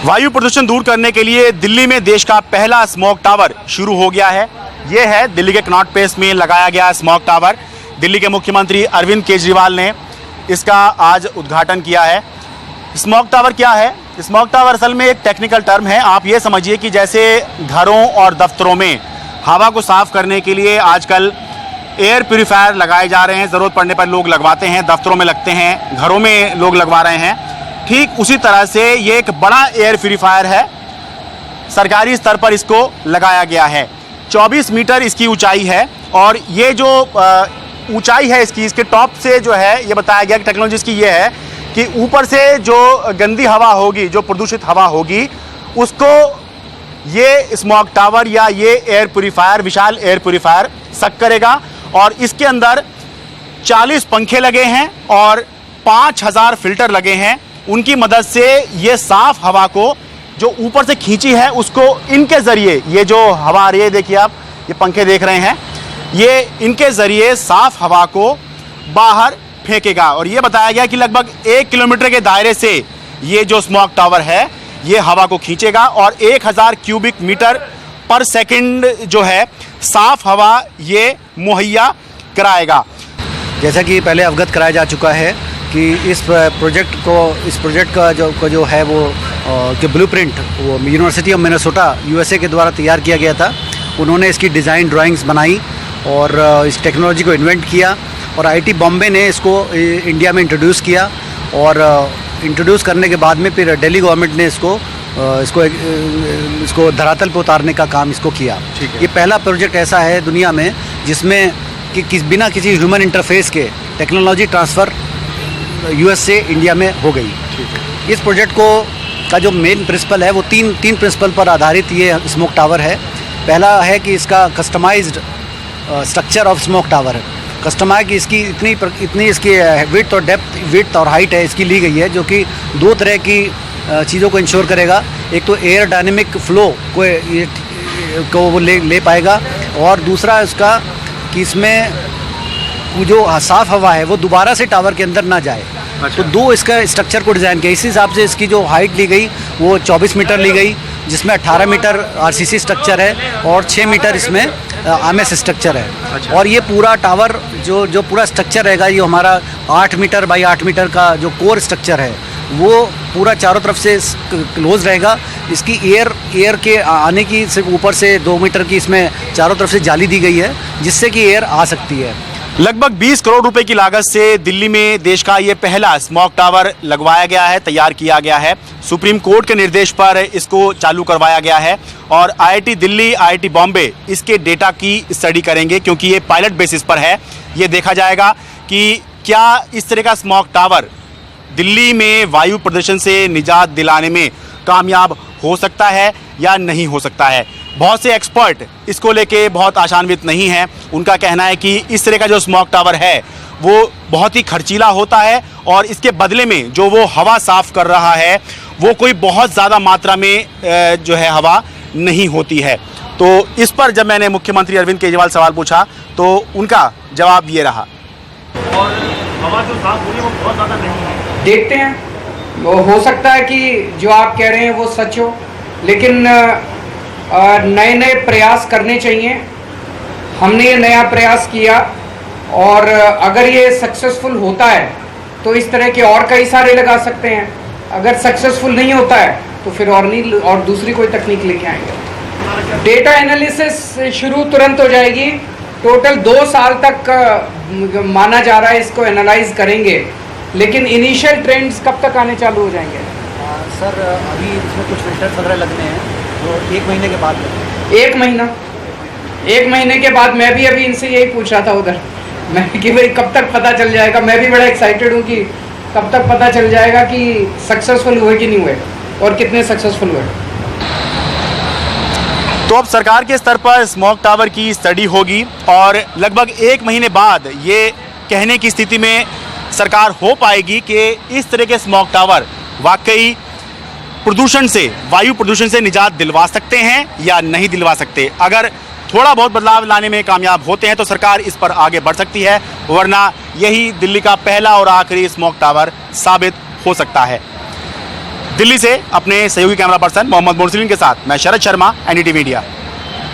वायु प्रदूषण दूर करने के लिए दिल्ली में देश का पहला स्मॉग टावर शुरू हो गया है। ये है दिल्ली के कनॉट प्लेस में लगाया गया स्मॉग टावर। दिल्ली के मुख्यमंत्री अरविंद केजरीवाल ने इसका आज उद्घाटन किया है। स्मॉग टावर क्या है? स्मॉग टावर असल में एक टेक्निकल टर्म है। आप ये समझिए कि जैसे घरों और दफ्तरों में हवा को साफ करने के लिए आजकल एयर प्यूरीफायर लगाए जा रहे हैं, ज़रूरत पड़ने पर लोग लगवाते हैं, दफ्तरों में लगते हैं, घरों में लोग लगवा रहे हैं। ठीक उसी तरह से ये एक बड़ा एयर प्यूरीफायर है, सरकारी स्तर पर इसको लगाया गया है। 24 मीटर इसकी ऊंचाई है और ये जो ऊंचाई है इसके टॉप से जो है ये बताया गया कि टेक्नोलॉजी इसकी ये है कि ऊपर से जो गंदी हवा होगी, जो प्रदूषित हवा होगी, उसको ये स्मॉग टावर या ये एयर प्यूरीफायर, विशाल एयर प्यूरीफायर सक करेगा। और इसके अंदर 40 पंखे लगे हैं और 5000 फिल्टर लगे हैं। उनकी मदद से ये साफ हवा को जो ऊपर से खींची है उसको इनके ज़रिए, ये जो हवा आ रही है, देखिए आप ये पंखे देख रहे हैं, ये इनके ज़रिए साफ हवा को बाहर फेंकेगा। और ये बताया गया कि लगभग 1 किलोमीटर के दायरे से ये जो स्मॉग टावर है ये हवा को खींचेगा और 1000 क्यूबिक मीटर पर सेकंड जो है साफ हवा ये मुहैया कराएगा। जैसा कि पहले अवगत कराया जा चुका है कि इस प्रोजेक्ट का जो है वो जो ब्लूप्रिंट वो यूनिवर्सिटी ऑफ मिनेसोटा यूएसए के द्वारा तैयार किया गया था। उन्होंने इसकी डिज़ाइन ड्राइंग्स बनाई और इस टेक्नोलॉजी को इन्वेंट किया और आईटी बॉम्बे ने इसको इंडिया में इंट्रोड्यूस किया और इंट्रोड्यूस करने के बाद में फिर दिल्ली गवर्नमेंट ने इसको धरातल पर उतारने का काम इसको किया। ये पहला प्रोजेक्ट ऐसा है दुनिया में जिसमें कि बिना किसी ह्यूमन इंटरफेस के टेक्नोलॉजी ट्रांसफ़र यूएस से इंडिया में हो गई। इस प्रोजेक्ट का जो मेन प्रिंसिपल है वो तीन प्रिंसिपल पर आधारित ये स्मोक टावर है। पहला है कि इसका customized structure of smoke tower है। कस्टमाइज की इसकी इतनी इसकी विड्थ और हाइट है इसकी ली गई है, जो कि दो तरह की चीज़ों को इंश्योर करेगा। एक तो एयर डायनेमिक फ्लो को वो ले पाएगा और दूसरा इसका कि इसमें जो साफ़ हवा है वो दोबारा से टावर के अंदर ना जाए। तो दो इसका स्ट्रक्चर को डिज़ाइन किया। इस हिसाब से इसकी जो हाइट ली गई वो 24 मीटर ली गई, जिसमें 18 मीटर आरसीसी स्ट्रक्चर है और 6 मीटर इसमें आरएमएस स्ट्रक्चर है। और ये पूरा टावर जो पूरा स्ट्रक्चर रहेगा, ये हमारा 8 मीटर बाई 8 मीटर का जो कोर स्ट्रक्चर है वो पूरा चारों तरफ से क्लोज रहेगा। इसकी एयर के आने की सिर्फ ऊपर से 2 मीटर की इसमें चारों तरफ से जाली दी गई है, जिससे कि एयर आ सकती है। लगभग 20 करोड़ रुपए की लागत से दिल्ली में देश का ये पहला स्मॉग टावर लगवाया गया है, तैयार किया गया है। सुप्रीम कोर्ट के निर्देश पर इसको चालू करवाया गया है और आईआईटी दिल्ली, आईआईटी बॉम्बे इसके डेटा की स्टडी करेंगे, क्योंकि ये पायलट बेसिस पर है। ये देखा जाएगा कि क्या इस तरह का स्मॉग टावर दिल्ली में वायु प्रदूषण से निजात दिलाने में कामयाब हो सकता है या नहीं हो सकता है। बहुत से एक्सपर्ट इसको लेके बहुत आशान्वित नहीं हैं। उनका कहना है कि इस तरह का जो स्मॉग टावर है वो बहुत ही खर्चीला होता है और इसके बदले में जो वो हवा साफ कर रहा है वो कोई बहुत ज़्यादा मात्रा में जो है हवा नहीं होती है। तो इस पर जब मैंने मुख्यमंत्री अरविंद केजरीवाल सवाल पूछा तो उनका जवाब ये रहा। और हवा जो साफ हो रही है वो बहुत ज़्यादा नहीं है। देखते हैं, वो हो सकता है कि जो आप कह रहे हैं वो सच हो, लेकिन नए नए प्रयास करने चाहिए। हमने ये नया प्रयास किया और अगर ये सक्सेसफुल होता है तो इस तरह के और कई सारे लगा सकते हैं। अगर सक्सेसफुल नहीं होता है तो फिर और दूसरी कोई तकनीक लेके आएंगे। डेटा एनालिसिस शुरू तुरंत हो जाएगी। टोटल 2 साल तक माना जा रहा है इसको एनालाइज करेंगे, लेकिन इनिशियल ट्रेंड्स कब तक आने चालू हो जाएंगे? सर अभी इसमें कुछ फिल्टर्स वगैरह लगने हैं तो 1 महीने के बाद। 1 महीने के बाद मैं भी अभी इनसे यही पूछ रहा था उधर, मैं कि भाई कब तक पता चल जाएगा। मैं भी बड़ा एक्साइटेड हूँ कि कब तक पता चल जाएगा कि सक्सेसफुल हुए कि नहीं हुए और कितने सक्सेसफुल हुए। तो अब सरकार के स्तर पर स्मॉग टावर की स्टडी होगी और लगभग 1 महीने बाद ये कहने की स्थिति में सरकार हो पाएगी कि इस तरह के स्मॉग टावर वाकई प्रदूषण से, वायु प्रदूषण से निजात दिलवा सकते हैं या नहीं दिलवा सकते। अगर थोड़ा बहुत बदलाव लाने में कामयाब होते हैं तो सरकार इस पर आगे बढ़ सकती है, वरना यही दिल्ली का पहला और आखिरी स्मॉग टावर साबित हो सकता है। दिल्ली से अपने सहयोगी कैमरा पर्सन मोहम्मद मुरसलीन के साथ मैं शरद शर्मा, एनडीटीवी इंडिया।